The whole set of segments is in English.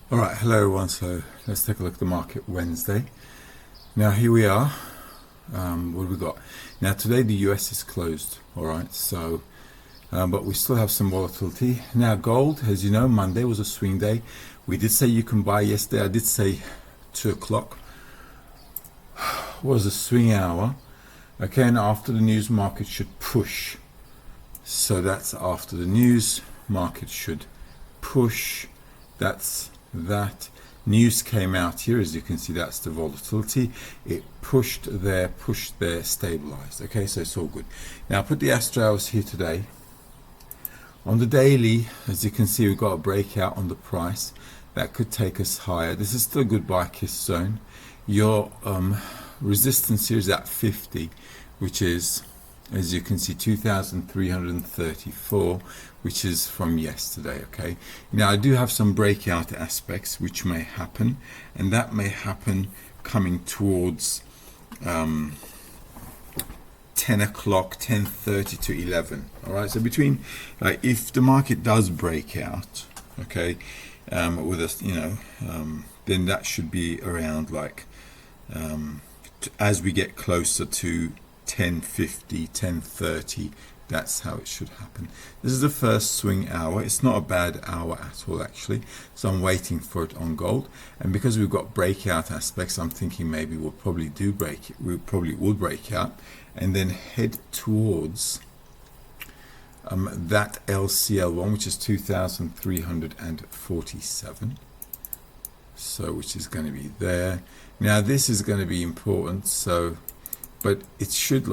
All right, hello everyone. So let's take a look at the market Wednesday. Now here we are. What have we got? Now today the US is closed. All right, so but we still have some volatility. Now gold, as you know, Monday was a swing day. We did say you can buy yesterday. I did say 2 o'clock was a swing hour. Okay, and after the news, market should push. So that's after the news, market should push. That's that. News came out here, as you can see, that's the volatility. It pushed there, stabilized. Okay, so it's all good. Now put the Astro hours here today. On the daily, as you can see, we've got a breakout on the price that could take us higher. This is still a good buy kiss zone. Your resistance here is at 50, which is, as you can see, 2,334, which is from yesterday. Okay, now I do have some breakout aspects which may happen, and that may happen coming towards 10 o'clock, 10:30 to 11. All right, so between if the market does break out, okay, with us, then that should be around as we get closer to 10:50, 10:30. That's how it should happen. This is the first swing hour. It's not a bad hour at all, actually. So I'm waiting for it on gold. And because we've got breakout aspects, I'm thinking maybe we'll probably do break it. We probably will break out and then head towards that LCL one, which is 2,347. So which is going to be there. Now this is going to be important. So but it should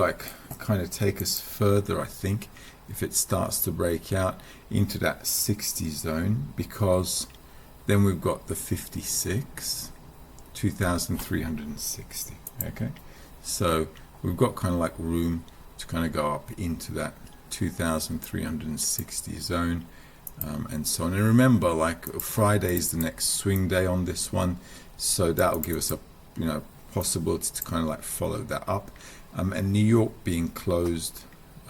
kind of take us further, I think, if it starts to break out into that 60 zone, because then we've got the 56, 2,360. Okay, so we've got kind of room to kind of go up into that 2,360 zone, and so on. And remember, Friday is the next swing day on this one, so that'll give us a possibility to kind of follow that up, and New York being closed,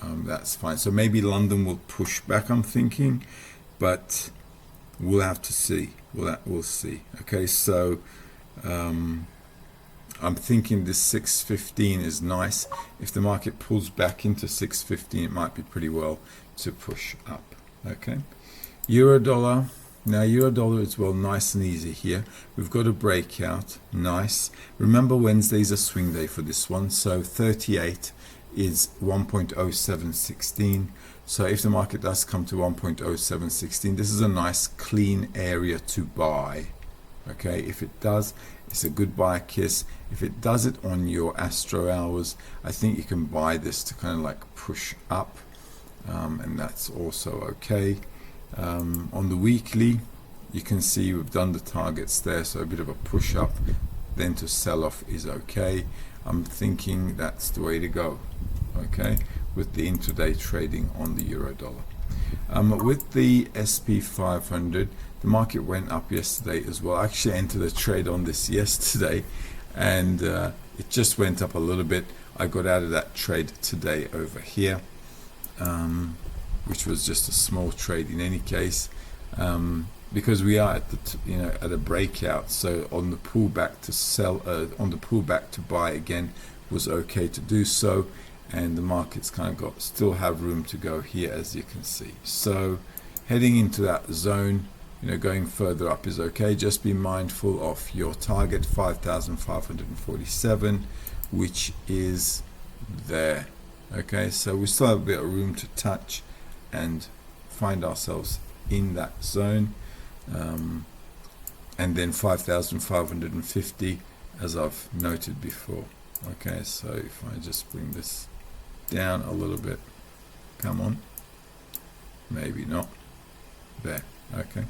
that's fine. So maybe London will push back, I'm thinking, but we'll have to see. We'll see. Okay, so I'm thinking this 615 is nice. If the market pulls back into 615, it might be pretty well to push up. Okay, euro dollar. Now euro dollar is nice and easy here. We've got a breakout, nice. Remember, Wednesday is a swing day for this one, so 38 is 1.0716. So if the market does come to 1.0716, this is a nice clean area to buy. Okay, if it does, it's a good buy kiss. If it does it on your Astro hours, I think you can buy this to kind of push up, and that's also okay. On the weekly, you can see we've done the targets there, so a bit of a push up, then to sell off is okay. I'm thinking that's the way to go, okay, with the intraday trading on the euro dollar. With the SP 500, the market went up yesterday as well. I actually entered a trade on this yesterday, and it just went up a little bit. I got out of that trade today over here, which was just a small trade in any case, because we are at at a breakout. So on the pullback to sell, on the pullback to buy again was okay to do so, and the market's kind of still have room to go here, as you can see. So heading into that zone, going further up is okay. Just be mindful of your target 5,547, which is there. Okay, so we still have a bit of room to touch and find ourselves in that zone, and then 5,550, as I've noted before. Okay, so if I just bring this down a little bit, come on, maybe not, there. Okay,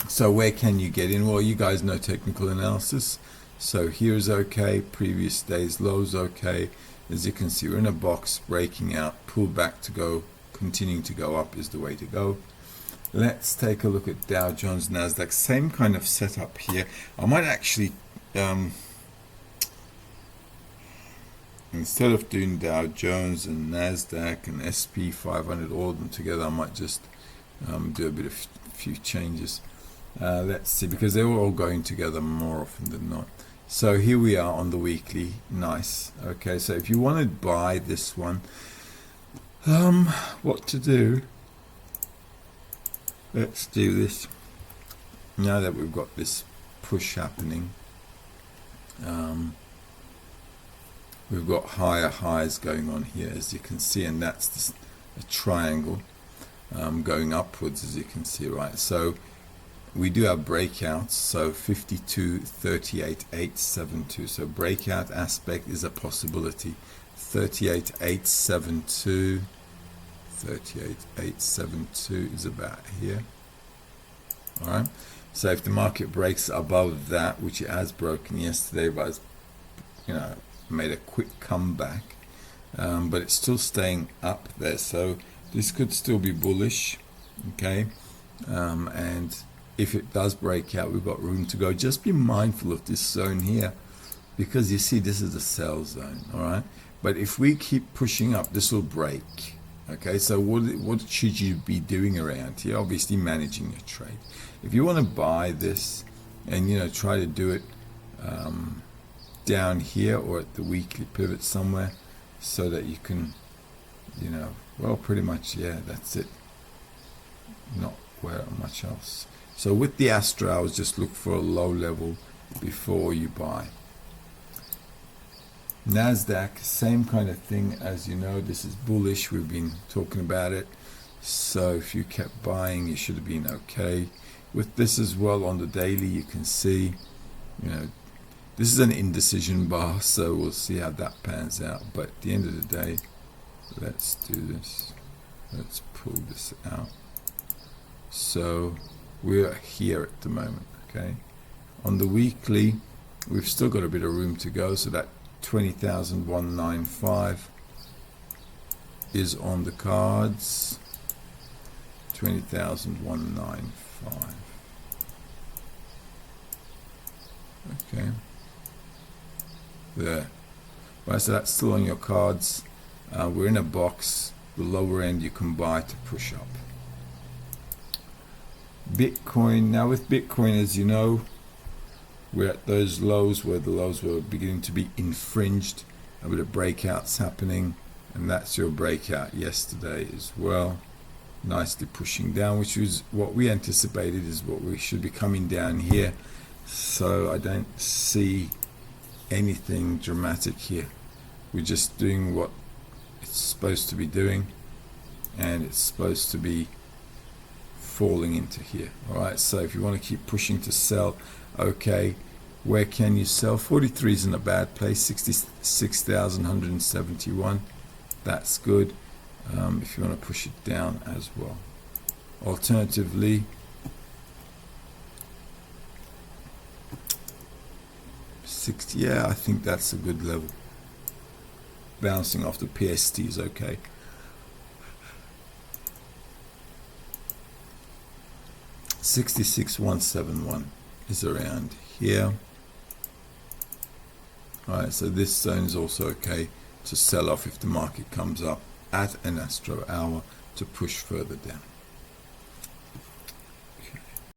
so where can you get in? Well, you guys know technical analysis, so here's okay, previous day's lows okay. As you can see, we're in a box, breaking out, pull back to go, continuing to go up is the way to go. Let's take a look at Dow Jones, Nasdaq. Same kind of setup here. I might actually, instead of doing Dow Jones and Nasdaq and SP 500 all of them together, I might just do a few changes. Let's see, because they're all going together more often than not. So here we are on the weekly. Nice. Okay, so if you want to buy this one, what to do? Let's do this. Now that we've got this push happening, we've got higher highs going on here, as you can see, and that's a triangle going upwards, as you can see, right? So we do have breakouts, so 52, 38, 872. So breakout aspect is a possibility. 38, 872. 38, 872 is about here. All right. So if the market breaks above that, which it has broken yesterday, but it's, made a quick comeback, but it's still staying up there. So this could still be bullish. Okay, and if it does break out, we've got room to go. Just be mindful of this zone here, because you see this is a sell zone. All right, but if we keep pushing up, this will break. Okay, so what should you be doing around here? Obviously managing your trade. If you want to buy this and try to do it down here or at the weekly pivot somewhere, so that you can well, pretty much, yeah, that's it. Not where much else. So with the Astro hours, just look for a low level before you buy. Nasdaq, same kind of thing. As you know, this is bullish. We've been talking about it. So if you kept buying, you should have been okay. With this as well, on the daily, you can see, this is an indecision bar, so we'll see how that pans out. But at the end of the day, let's do this. Let's pull this out. So we're here at the moment, okay? On the weekly, we've still got a bit of room to go, so that 20,195 is on the cards. 20,195. Okay. There. Right, so that's still on your cards. We're in a box. The lower end you can buy to push up. Bitcoin. Now with Bitcoin, as you know, we're at those lows where the lows were beginning to be infringed. A bit of breakouts happening, and that's your breakout yesterday as well. Nicely pushing down, which was what we anticipated, is what we should be coming down here. So I don't see anything dramatic here. We're just doing what it's supposed to be doing, and it's supposed to be falling into here. All right, so if you want to keep pushing to sell, okay, where can you sell? 43 isn't a bad place. 66,171, that's good. If you want to push it down as well. Alternatively, 60, yeah, I think that's a good level. Bouncing off the PST is okay. $66,171 is around here. Alright, so this zone is also okay to sell off if the market comes up at an Astro hour to push further down.